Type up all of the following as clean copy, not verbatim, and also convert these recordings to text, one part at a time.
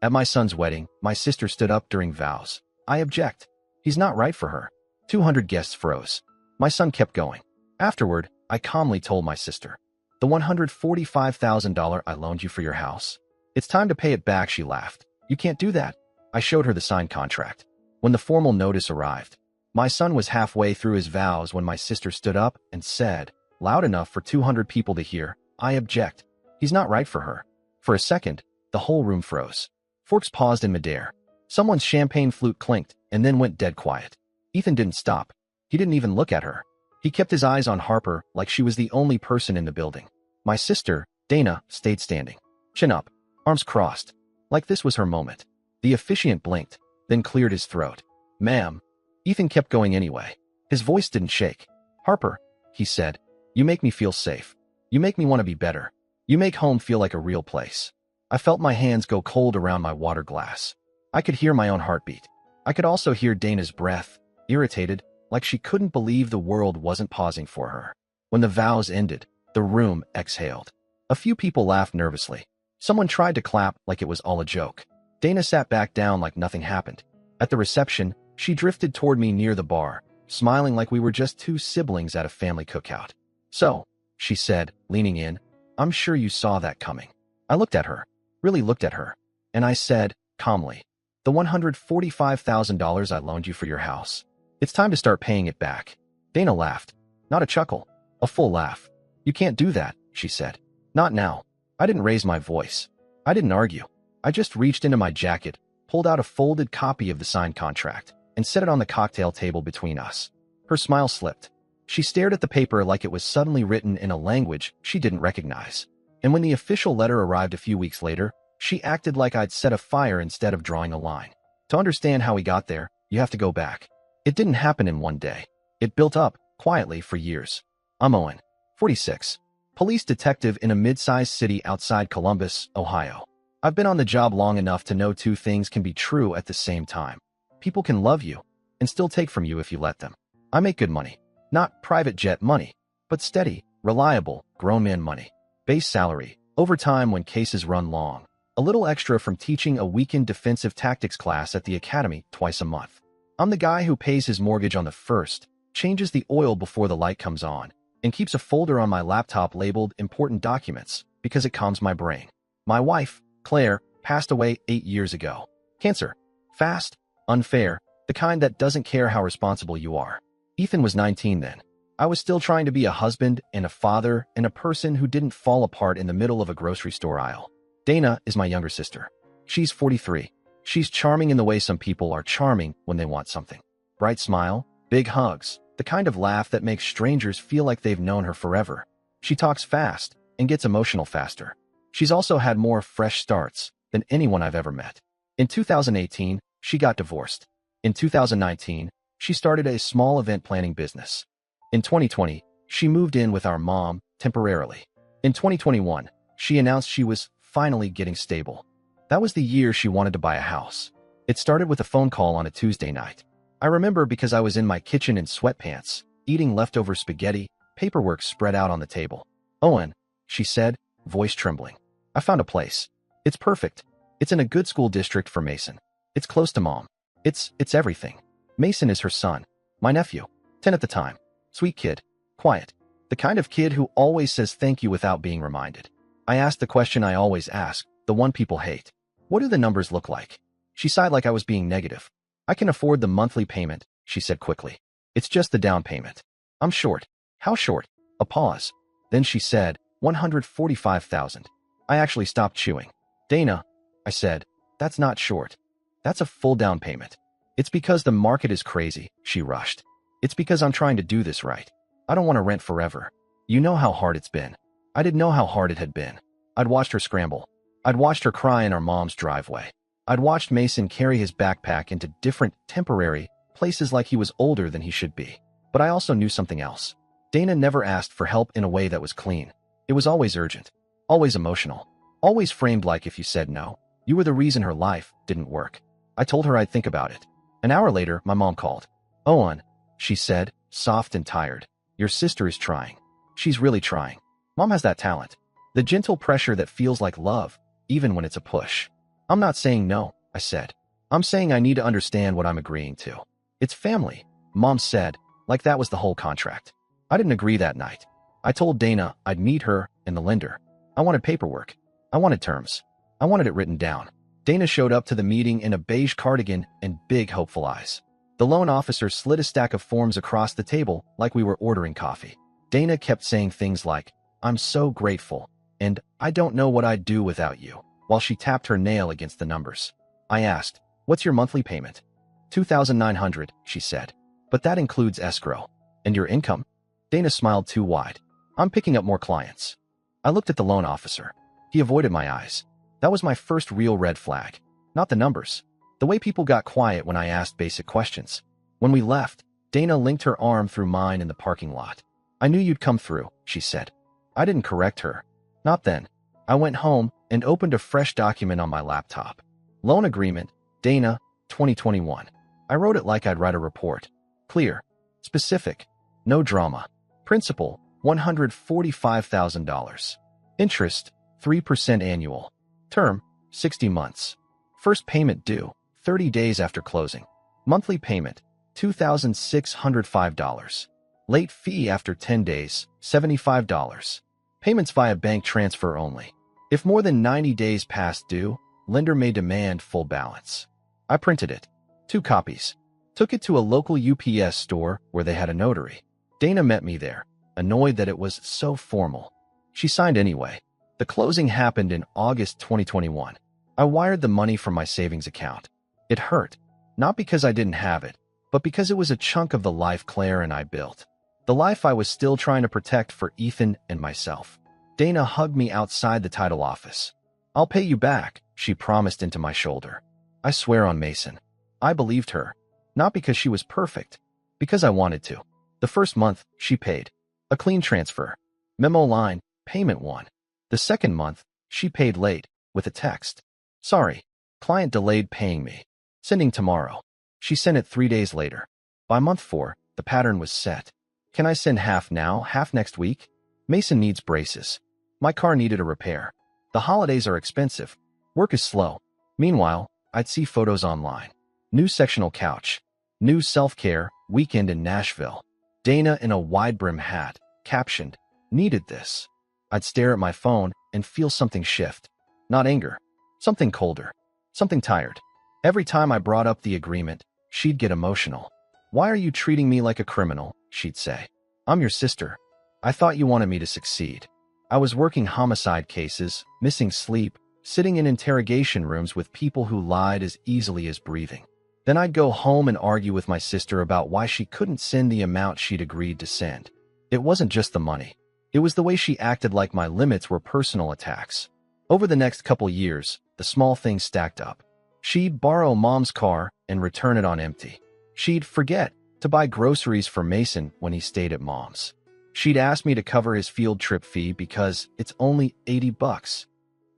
At my son's wedding, my sister stood up during vows. I object. He's not right for her. 200 guests froze. My son kept going. Afterward, I calmly told my sister, the $145,000 I loaned you for your house. It's time to pay it back, she laughed. You can't do that. I showed her the signed contract. When the formal notice arrived, my son was halfway through his vows when my sister stood up and said, loud enough for 200 people to hear, I object. He's not right for her. For a second, the whole room froze. Forks paused in midair. Someone's champagne flute clinked and then went dead quiet. Ethan didn't stop. He didn't even look at her. He kept his eyes on Harper like she was the only person in the building. My sister, Dana, stayed standing. Chin up, arms crossed, like this was her moment. The officiant blinked, then cleared his throat. Ma'am. Ethan kept going anyway. His voice didn't shake. Harper, he said, you make me feel safe. You make me want to be better. You make home feel like a real place. I felt my hands go cold around my water glass. I could hear my own heartbeat. I could also hear Dana's breath, irritated, like she couldn't believe the world wasn't pausing for her. When the vows ended, the room exhaled. A few people laughed nervously. Someone tried to clap like it was all a joke. Dana sat back down like nothing happened. At the reception, she drifted toward me near the bar, smiling like we were just two siblings at a family cookout. So, she said, leaning in, I'm sure you saw that coming. I looked at her, really looked at her, and I said, calmly, the $145,000 I loaned you for your house. It's time to start paying it back. Dana laughed. Not a chuckle, a full laugh. You can't do that, she said. Not now. I didn't raise my voice. I didn't argue. I just reached into my jacket, pulled out a folded copy of the signed contract, and set it on the cocktail table between us. Her smile slipped. She stared at the paper like it was suddenly written in a language she didn't recognize. And when the official letter arrived a few weeks later, she acted like I'd set a fire instead of drawing a line. To understand how we got there, you have to go back. It didn't happen in one day. It built up, quietly, for years. I'm Owen, 46, police detective in a mid-sized city outside Columbus, Ohio. I've been on the job long enough to know two things can be true at the same time. People can love you and still take from you if you let them. I make good money. Not private jet money, but steady, reliable, grown man money. Base salary, overtime when cases run long. A little extra from teaching a weekend defensive tactics class at the academy twice a month. I'm the guy who pays his mortgage on the first, changes the oil before the light comes on, and keeps a folder on my laptop labeled important documents because it calms my brain. My wife, Claire, passed away 8 years ago. Cancer. Fast, unfair, the kind that doesn't care how responsible you are. Ethan was 19 then. I was still trying to be a husband and a father and a person who didn't fall apart in the middle of a grocery store aisle. Dana is my younger sister. She's 43. She's charming in the way some people are charming when they want something. Bright smile, big hugs, the kind of laugh that makes strangers feel like they've known her forever. She talks fast and gets emotional faster. She's also had more fresh starts than anyone I've ever met. In 2018, she got divorced. In 2019, she started a small event planning business. In 2020, she moved in with our mom temporarily. In 2021, she announced she was finally getting stable. That was the year she wanted to buy a house. It started with a phone call on a Tuesday night. I remember because I was in my kitchen in sweatpants, eating leftover spaghetti, paperwork spread out on the table. Owen, she said, voice trembling. I found a place. It's perfect. It's in a good school district for Mason. It's close to mom. It's everything. Mason is her son. My nephew. 10 at the time. Sweet kid. Quiet. The kind of kid who always says thank you without being reminded. I asked the question I always ask, the one people hate. What do the numbers look like? She sighed like I was being negative. I can afford the monthly payment, she said quickly. It's just the down payment. I'm short. How short? A pause. Then she said, 145,000. I actually stopped chewing. Dana, I said, that's not short. That's a full down payment. It's because the market is crazy, she rushed. It's because I'm trying to do this right. I don't want to rent forever. You know how hard it's been. I didn't know how hard it had been. I'd watched her scramble. I'd watched her cry in our mom's driveway. I'd watched Mason carry his backpack into different, temporary places like he was older than he should be. But I also knew something else. Dana never asked for help in a way that was clean. It was always urgent, always emotional, always framed like if you said no, you were the reason her life didn't work. I told her I'd think about it. An hour later, my mom called. Owen, she said, soft and tired. Your sister is trying. She's really trying. Mom has that talent. The gentle pressure that feels like love, even when it's a push. I'm not saying no, I said. I'm saying I need to understand what I'm agreeing to. It's family, Mom said, like that was the whole contract. I didn't agree that night. I told Dana I'd meet her and the lender. I wanted paperwork. I wanted terms. I wanted it written down. Dana showed up to the meeting in a beige cardigan and big, hopeful eyes. The loan officer slid a stack of forms across the table like we were ordering coffee. Dana kept saying things like, "I'm so grateful," and "I don't know what I'd do without you," while she tapped her nail against the numbers. I asked, "What's your monthly payment?" $2,900, she said. "But that includes escrow. And your income?" Dana smiled too wide. "I'm picking up more clients." I looked at the loan officer. He avoided my eyes. That was my first real red flag. Not the numbers. The way people got quiet when I asked basic questions. When we left, Dana linked her arm through mine in the parking lot. "I knew you'd come through," she said. I didn't correct her. Not then. I went home and opened a fresh document on my laptop. Loan agreement, Dana, 2021. I wrote it like I'd write a report. Clear. Specific. No drama. Principal, $145,000. Interest, 3% annual. Term, 60 months. First payment due, 30 days after closing. Monthly payment, $2,605. Late fee after 10 days, $75. Payments via bank transfer only. If more than 90 days past due, lender may demand full balance. I printed it. 2 copies. Took it to a local UPS store where they had a notary. Dana met me there, annoyed that it was so formal. She signed anyway. The closing happened in August 2021. I wired the money from my savings account. It hurt, not because I didn't have it, but because it was a chunk of the life Claire and I built. The life I was still trying to protect for Ethan and myself. Dana hugged me outside the title office. "I'll pay you back," she promised into my shoulder. I swear on Mason. I believed her. Not because she was perfect, because I wanted to. The first month, she paid. A clean transfer. Memo line, payment 1. The second month, she paid late, with a text. "Sorry, client delayed paying me. Sending tomorrow." She sent it 3 days later. By month 4, the pattern was set. "Can I send half now, half next week? Mason needs braces. My car needed a repair. The holidays are expensive. Work is slow." Meanwhile, I'd see photos online. New sectional couch. New self-care, weekend in Nashville. Dana in a wide-brim hat, captioned, "Needed this." I'd stare at my phone and feel something shift. Not anger. Something colder. Something tired. Every time I brought up the agreement, she'd get emotional. "Why are you treating me like a criminal?" she'd say. "I'm your sister. I thought you wanted me to succeed." I was working homicide cases, missing sleep, sitting in interrogation rooms with people who lied as easily as breathing. Then I'd go home and argue with my sister about why she couldn't send the amount she'd agreed to send. It wasn't just the money. It was the way she acted like my limits were personal attacks. Over the next couple years, the small things stacked up. She'd borrow Mom's car and return it on empty. She'd forget to buy groceries for Mason when he stayed at Mom's. She'd ask me to cover his field trip fee because it's only $80.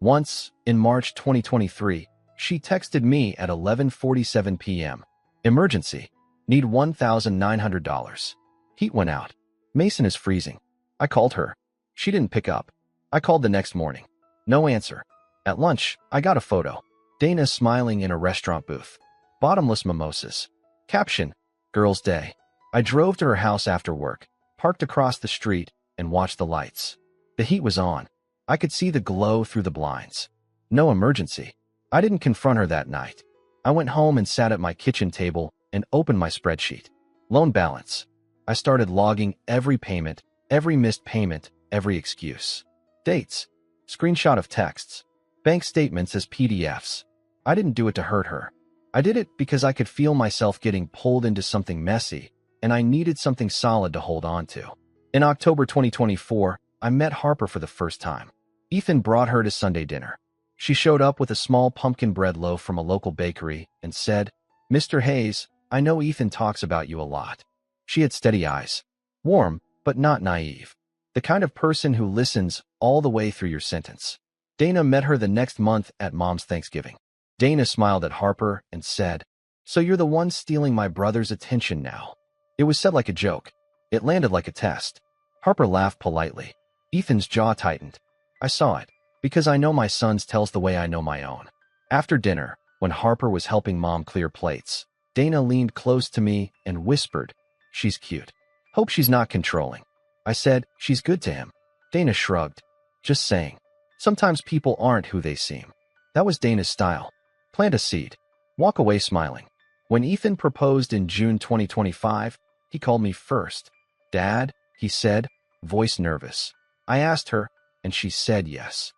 Once, in March 2023, she texted me at 11:47 p.m. "Emergency. Need $1,900. Heat went out. Mason is freezing." I called her. She didn't pick up. I called the next morning. No answer. At lunch, I got a photo. Dana smiling in a restaurant booth. Bottomless mimosas. Caption, "Girls' Day." I drove to her house after work, parked across the street, and watched the lights. The heat was on. I could see the glow through the blinds. No emergency. I didn't confront her that night. I went home and sat at my kitchen table and opened my spreadsheet. Loan balance. I started logging every payment, every missed payment, every excuse. Dates. Screenshot of texts. Bank statements as PDFs. I didn't do it to hurt her. I did it because I could feel myself getting pulled into something messy, and I needed something solid to hold on to. In October 2024, I met Harper for the first time. Ethan brought her to Sunday dinner. She showed up with a small pumpkin bread loaf from a local bakery and said, "Mr. Hayes, I know Ethan talks about you a lot." She had steady eyes. Warm, but not naive. The kind of person who listens all the way through your sentence. Dana met her the next month at Mom's Thanksgiving. Dana smiled at Harper and said, "So you're the one stealing my brother's attention now." It was said like a joke. It landed like a test. Harper laughed politely. Ethan's jaw tightened. I saw it, because I know my son's tells the way I know my own. After dinner, when Harper was helping Mom clear plates, Dana leaned close to me and whispered, "She's cute. Hope she's not controlling." I said, "She's good to him." Dana shrugged. "Just saying. Sometimes people aren't who they seem." That was Dana's style. Plant a seed. Walk away smiling. When Ethan proposed in June 2025, he called me first. "Dad," he said, voice nervous. I asked her, and she said yes.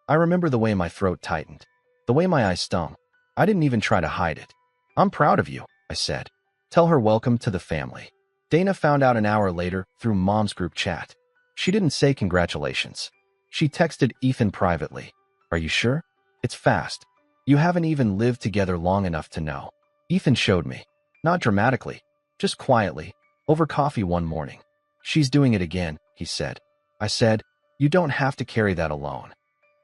I remember the way my throat tightened, the way my eyes stung. I didn't even try to hide it. "I'm proud of you," I said. "Tell her welcome to the family." Dana found out an hour later through Mom's group chat. She didn't say congratulations. She texted Ethan privately. "Are you sure? It's fast. You haven't even lived together long enough to know." Ethan showed me. Not dramatically, just quietly, over coffee one morning. "She's doing it again," he said. I said, "You don't have to carry that alone."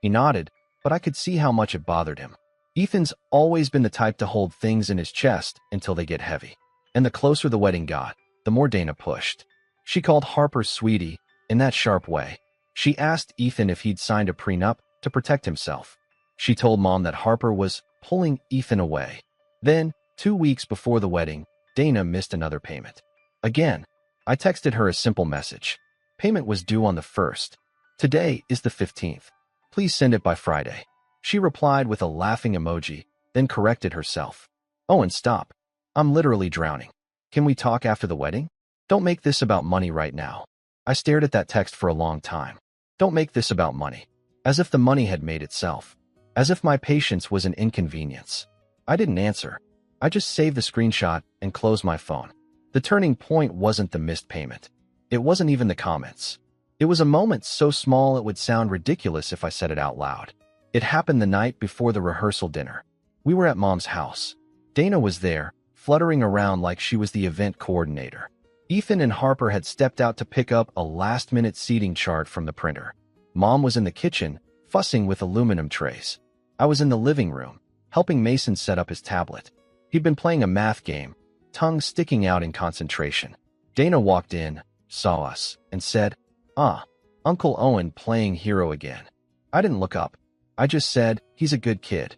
He nodded, but I could see how much it bothered him. Ethan's always been the type to hold things in his chest until they get heavy. And the closer the wedding got, the more Dana pushed. She called Harper sweetie in that sharp way. She asked Ethan if he'd signed a prenup to protect himself. She told Mom that Harper was pulling Ethan away. Then, 2 weeks before the wedding, Dana missed another payment. Again, I texted her a simple message. Payment was due on the 1st. "Today is the 15th. Please send it by Friday." She replied with a laughing emoji, then corrected herself. "Oh, and stop. I'm literally drowning. Can we talk after the wedding? Don't make this about money right now." I stared at that text for a long time. Don't make this about money. As if the money had made itself. As if my patience was an inconvenience. I didn't answer. I just saved the screenshot and closed my phone. The turning point wasn't the missed payment. It wasn't even the comments. It was a moment so small it would sound ridiculous if I said it out loud. It happened the night before the rehearsal dinner. We were at Mom's house. Dana was there, fluttering around like she was the event coordinator. Ethan and Harper had stepped out to pick up a last-minute seating chart from the printer. Mom was in the kitchen, fussing with aluminum trays. I was in the living room, helping Mason set up his tablet. He'd been playing a math game, tongue sticking out in concentration. Dana walked in, saw us, and said, "Ah, Uncle Owen playing hero again." I didn't look up. I just said, "He's a good kid."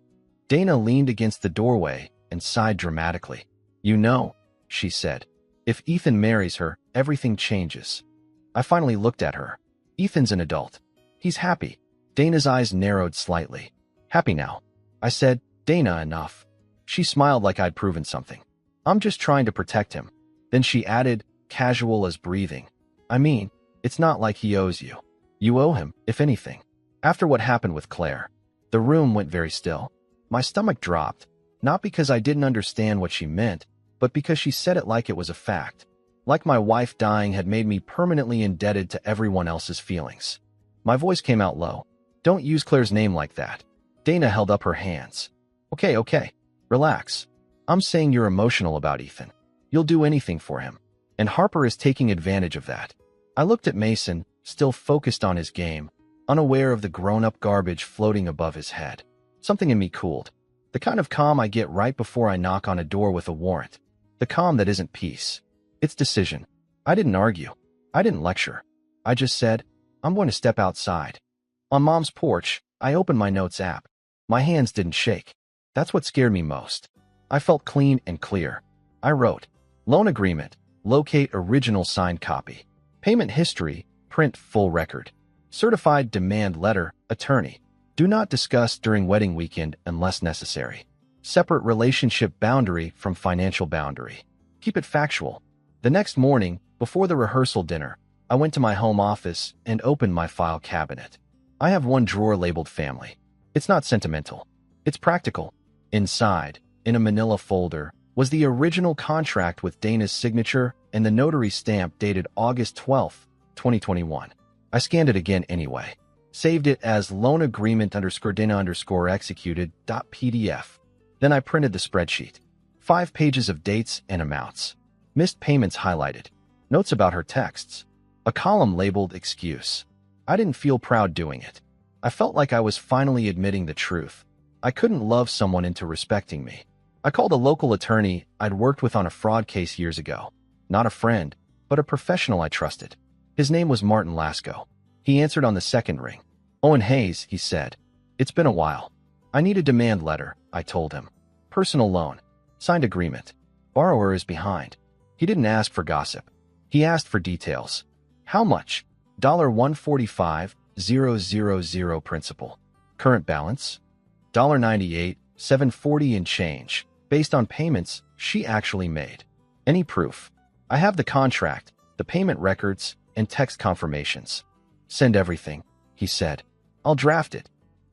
Dana leaned against the doorway and sighed dramatically. "You know," she said, "if Ethan marries her, everything changes." I finally looked at her. Ethan's an adult. He's happy. Dana's eyes narrowed slightly. "Happy now." I said, "Dana, enough." She smiled like I'd proven something. "I'm just trying to protect him." Then she added, casual as breathing, "I mean, it's not like he owes you. You owe him, if anything." After what happened with Claire, the room went very still. My stomach dropped, not because I didn't understand what she meant, but because she said it like it was a fact. Like my wife dying had made me permanently indebted to everyone else's feelings. My voice came out low. "Don't use Claire's name like that." Dana held up her hands. Okay, relax. I'm saying you're emotional about Ethan. You'll do anything for him. And Harper is taking advantage of that." I looked at Mason, still focused on his game, unaware of the grown-up garbage floating above his head. Something in me cooled. The kind of calm I get right before I knock on a door with a warrant. The calm that isn't peace. It's decision. I didn't argue. I didn't lecture. I just said, "I'm going to step outside." On Mom's porch, I opened my notes app. My hands didn't shake. That's what scared me most. I felt clean and clear. I wrote, "Loan agreement. Locate original signed copy. Payment history. Print full record. Certified demand letter. Attorney. Do not discuss during wedding weekend unless necessary. Separate relationship boundary from financial boundary. Keep it factual." The next morning, before the rehearsal dinner, I went to my home office and opened my file cabinet. I have one drawer labeled family. It's not sentimental. It's practical. Inside, in a manila folder, was the original contract with Dana's signature and the notary stamp dated August 12, 2021. I scanned it again anyway. Saved it as loan agreement _Dana_executed.pdf. Then I printed the spreadsheet. 5 pages of dates and amounts. Missed payments highlighted. Notes about her texts. A column labeled excuse. I didn't feel proud doing it. I felt like I was finally admitting the truth. I couldn't love someone into respecting me. I called a local attorney I'd worked with on a fraud case years ago. Not a friend, but a professional I trusted. His name was Martin Lasco. He answered on the second ring. "Owen Hayes," he said. "It's been a while. I need a demand letter, I told him. Personal loan. Signed agreement. Borrower is behind. He didn't ask for gossip. He asked for details. How much? $145,000 principal. Current balance? $98, $740 and change, based on payments she actually made. Any proof? I have the contract, the payment records, and text confirmations. Send everything, he said. I'll draft it.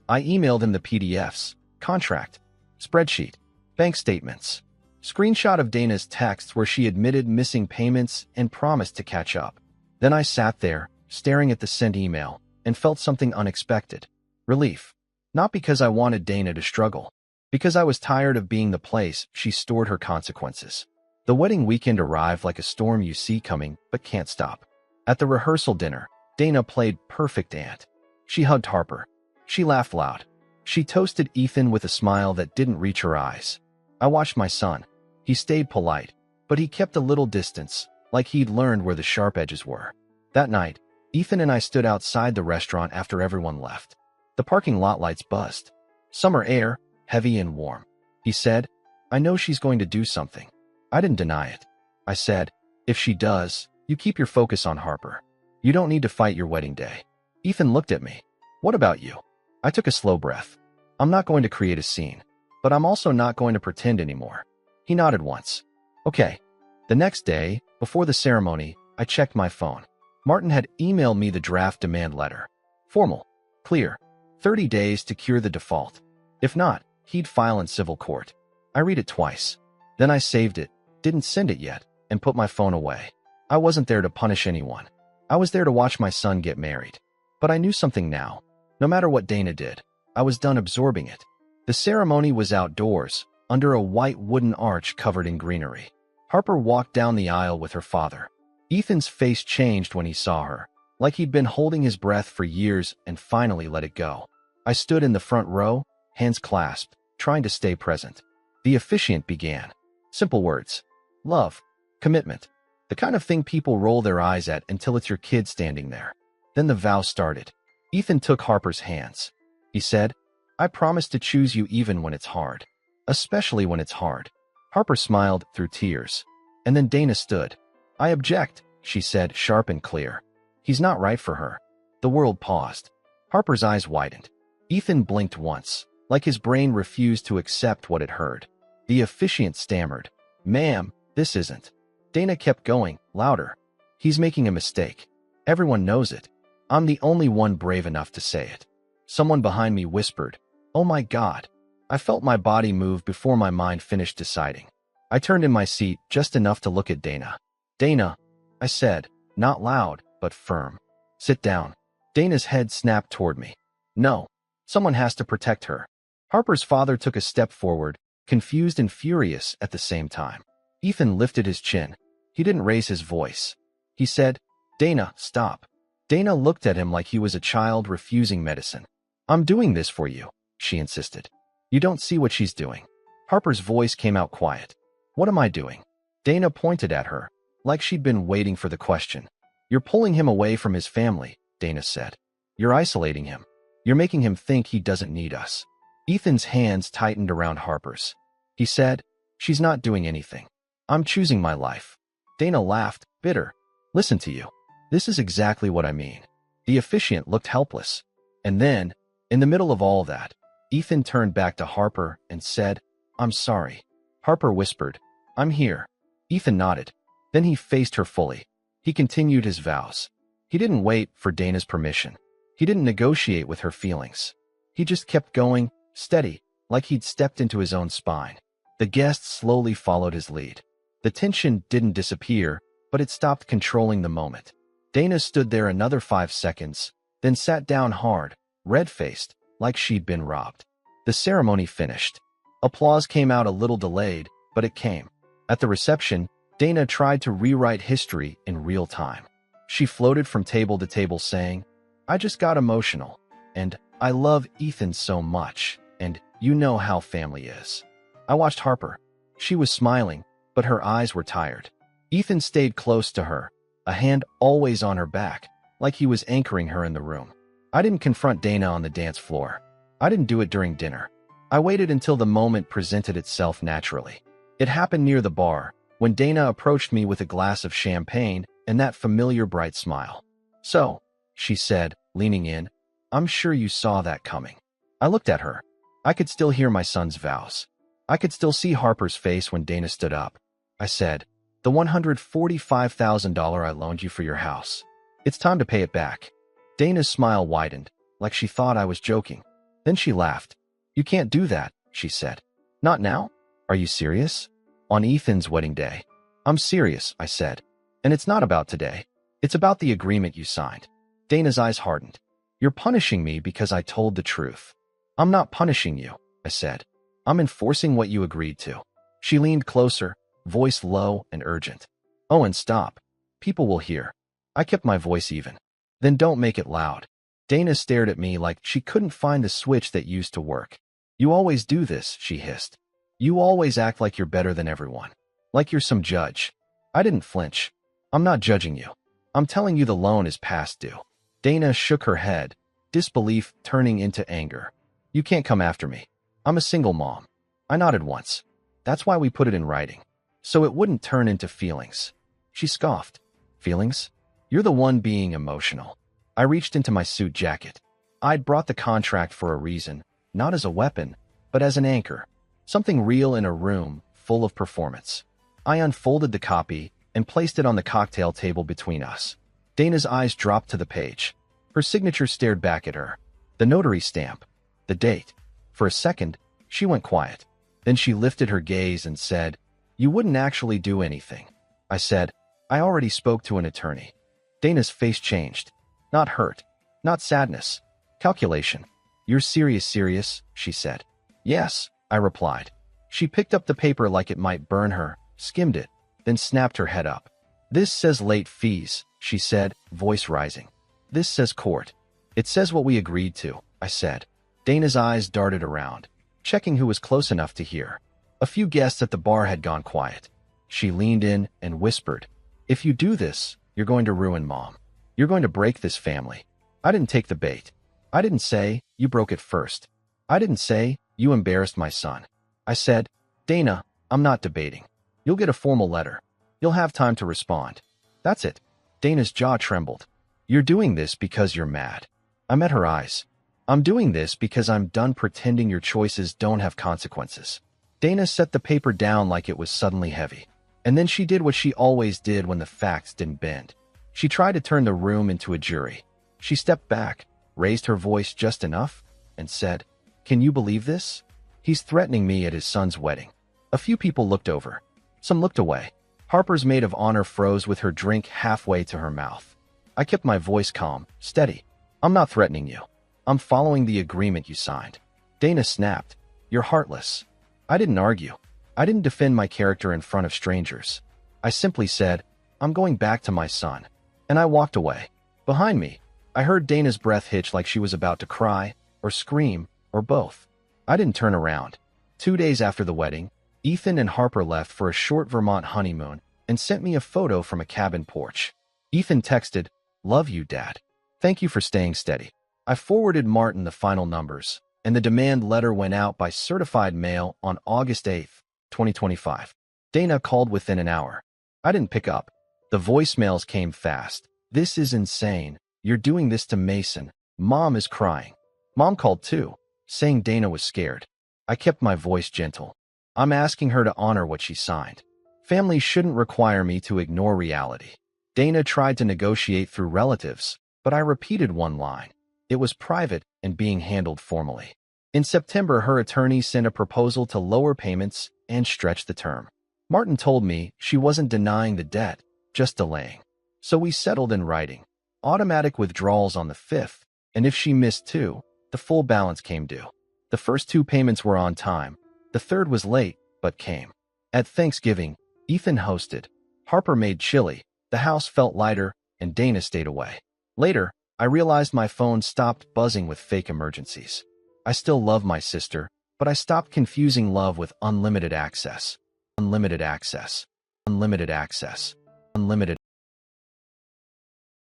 I emailed him the PDFs, contract, spreadsheet, bank statements, screenshot of Dana's text where she admitted missing payments and promised to catch up. Then I sat there, staring at the sent email, and felt something unexpected. Relief. Not because I wanted Dana to struggle, because I was tired of being the place she stored her consequences. The wedding weekend arrived like a storm you see coming but can't stop. At the rehearsal dinner, Dana played perfect aunt. She hugged Harper. She laughed loud. She toasted Ethan with a smile that didn't reach her eyes. I watched my son. He stayed polite, but he kept a little distance, like he'd learned where the sharp edges were. That night, Ethan and I stood outside the restaurant after everyone left. The parking lot lights buzzed. Summer air, heavy and warm. He said, I know she's going to do something. I didn't deny it. I said, if she does, you keep your focus on Harper. You don't need to fight your wedding day. Ethan looked at me. What about you? I took a slow breath. I'm not going to create a scene, but I'm also not going to pretend anymore. He nodded once. Okay. The next day, before the ceremony, I checked my phone. Martin had emailed me the draft demand letter. Formal. Clear. 30 days to cure the default. If not, he'd file in civil court. I read it twice. Then I saved it, didn't send it yet, and put my phone away. I wasn't there to punish anyone. I was there to watch my son get married. But I knew something now. No matter what Dana did, I was done absorbing it. The ceremony was outdoors, under a white wooden arch covered in greenery. Harper walked down the aisle with her father. Ethan's face changed when he saw her, like he'd been holding his breath for years and finally let it go. I stood in the front row, hands clasped, trying to stay present. The officiant began. Simple words. Love. Commitment. The kind of thing people roll their eyes at until it's your kid standing there. Then the vow started. Ethan took Harper's hands. He said, I promise to choose you even when it's hard. Especially when it's hard. Harper smiled through tears. And then Dana stood. I object, she said, sharp and clear. He's not right for her. The world paused. Harper's eyes widened. Ethan blinked once, like his brain refused to accept what it heard. The officiant stammered. Ma'am, this isn't. Dana kept going, louder. He's making a mistake. Everyone knows it. I'm the only one brave enough to say it. Someone behind me whispered, Oh my God. I felt my body move before my mind finished deciding. I turned in my seat just enough to look at Dana. Dana, I said, not loud, but firm. Sit down. Dana's head snapped toward me. No. Someone has to protect her. Harper's father took a step forward, confused and furious at the same time. Ethan lifted his chin. He didn't raise his voice. He said, Dana, stop. Dana looked at him like he was a child refusing medicine. I'm doing this for you, she insisted. You don't see what she's doing. Harper's voice came out quiet. What am I doing? Dana pointed at her, like she'd been waiting for the question. You're pulling him away from his family, Dana said. You're isolating him. You're making him think he doesn't need us. Ethan's hands tightened around Harper's. He said, She's not doing anything. I'm choosing my life. Dana laughed, bitter. Listen to you. This is exactly what I mean. The officiant looked helpless. And then, in the middle of all that, Ethan turned back to Harper and said, I'm sorry. Harper whispered, I'm here. Ethan nodded. Then he faced her fully. He continued his vows. He didn't wait for Dana's permission. He didn't negotiate with her feelings. He just kept going, steady, like he'd stepped into his own spine. The guests slowly followed his lead. The tension didn't disappear, but it stopped controlling the moment. Dana stood there another 5 seconds, then sat down hard, red-faced, like she'd been robbed. The ceremony finished. Applause came out a little delayed, but it came. At the reception, Dana tried to rewrite history in real time. She floated from table to table saying, I just got emotional, and I love Ethan so much, and you know how family is. I watched Harper. She was smiling, but her eyes were tired. Ethan stayed close to her, a hand always on her back, like he was anchoring her in the room. I didn't confront Dana on the dance floor. I didn't do it during dinner. I waited until the moment presented itself naturally. It happened near the bar, when Dana approached me with a glass of champagne and that familiar bright smile. "So," she said, leaning in, "I'm sure you saw that coming." I looked at her. I could still hear my son's vows. I could still see Harper's face when Dana stood up. I said, "The $145,000 I loaned you for your house. It's time to pay it back." Dana's smile widened, like she thought I was joking. Then she laughed. "You can't do that," she said. "Not now? Are you serious? On Ethan's wedding day?" "I'm serious," I said. "And it's not about today. It's about the agreement you signed." Dana's eyes hardened. "You're punishing me because I told the truth." "I'm not punishing you," I said. "I'm enforcing what you agreed to." She leaned closer, voice low and urgent. "Oh, and stop. People will hear." I kept my voice even. "Then don't make it loud." Dana stared at me like she couldn't find the switch that used to work. "You always do this," she hissed. "You always act like you're better than everyone. Like you're some judge." I didn't flinch. "I'm not judging you. I'm telling you the loan is past due." Dana shook her head, disbelief turning into anger. "You can't come after me. I'm a single mom." I nodded once. "That's why we put it in writing. So it wouldn't turn into feelings." She scoffed. "Feelings? You're the one being emotional." I reached into my suit jacket. I'd brought the contract for a reason, not as a weapon, but as an anchor. Something real in a room full of performance. I unfolded the copy and placed it on the cocktail table between us. Dana's eyes dropped to the page. Her signature stared back at her. The notary stamp. The date. For a second, she went quiet. Then she lifted her gaze and said, "You wouldn't actually do anything." I said, "I already spoke to an attorney." Dana's face changed. Not hurt. Not sadness. Calculation. "You're serious," she said. "Yes," I replied. She picked up the paper like it might burn her, skimmed it, then snapped her head up. "This says late fees," she said, voice rising. "This says court." "It says what we agreed to," I said. Dana's eyes darted around, checking who was close enough to hear. A few guests at the bar had gone quiet. She leaned in and whispered, "If you do this, you're going to ruin Mom. You're going to break this family." I didn't take the bait. I didn't say, "You broke it first." I didn't say, "You embarrassed my son." I said, "Dana, I'm not debating. You'll get a formal letter. You'll have time to respond. That's it." Dana's jaw trembled. "You're doing this because you're mad." I met her eyes. "I'm doing this because I'm done pretending your choices don't have consequences." Dana set the paper down like it was suddenly heavy. And then she did what she always did when the facts didn't bend. She tried to turn the room into a jury. She stepped back, raised her voice just enough, and said, "Can you believe this? He's threatening me at his son's wedding." A few people looked over. Some looked away. Harper's maid of honor froze with her drink halfway to her mouth. I kept my voice calm, steady. "I'm not threatening you. I'm following the agreement you signed." Dana snapped, "You're heartless." I didn't argue. I didn't defend my character in front of strangers. I simply said, "I'm going back to my son." And I walked away. Behind me, I heard Dana's breath hitch like she was about to cry, or scream, or both. I didn't turn around. 2 days after the wedding, Ethan and Harper left for a short Vermont honeymoon and sent me a photo from a cabin porch. Ethan texted, "Love you, Dad. Thank you for staying steady." I forwarded Martin the final numbers, and the demand letter went out by certified mail on August 8th, 2025. Dana called within an hour. I didn't pick up. The voicemails came fast. "This is insane. You're doing this to Mason. Mom is crying." Mom called too, saying Dana was scared. I kept my voice gentle. "I'm asking her to honor what she signed. Families shouldn't require me to ignore reality." Dana tried to negotiate through relatives, but I repeated one line. It was private and being handled formally. In September, her attorney sent a proposal to lower payments and stretch the term. Martin told me she wasn't denying the debt, just delaying. So we settled in writing. Automatic withdrawals on the 5th, and if she missed 2, the full balance came due. The first 2 payments were on time. The third was late, but came. At Thanksgiving, Ethan hosted. Harper made chili. The house felt lighter, and Dana stayed away. Later, I realized my phone stopped buzzing with fake emergencies. I still love my sister, but I stopped confusing love with unlimited access. Unlimited access. Unlimited access. Unlimited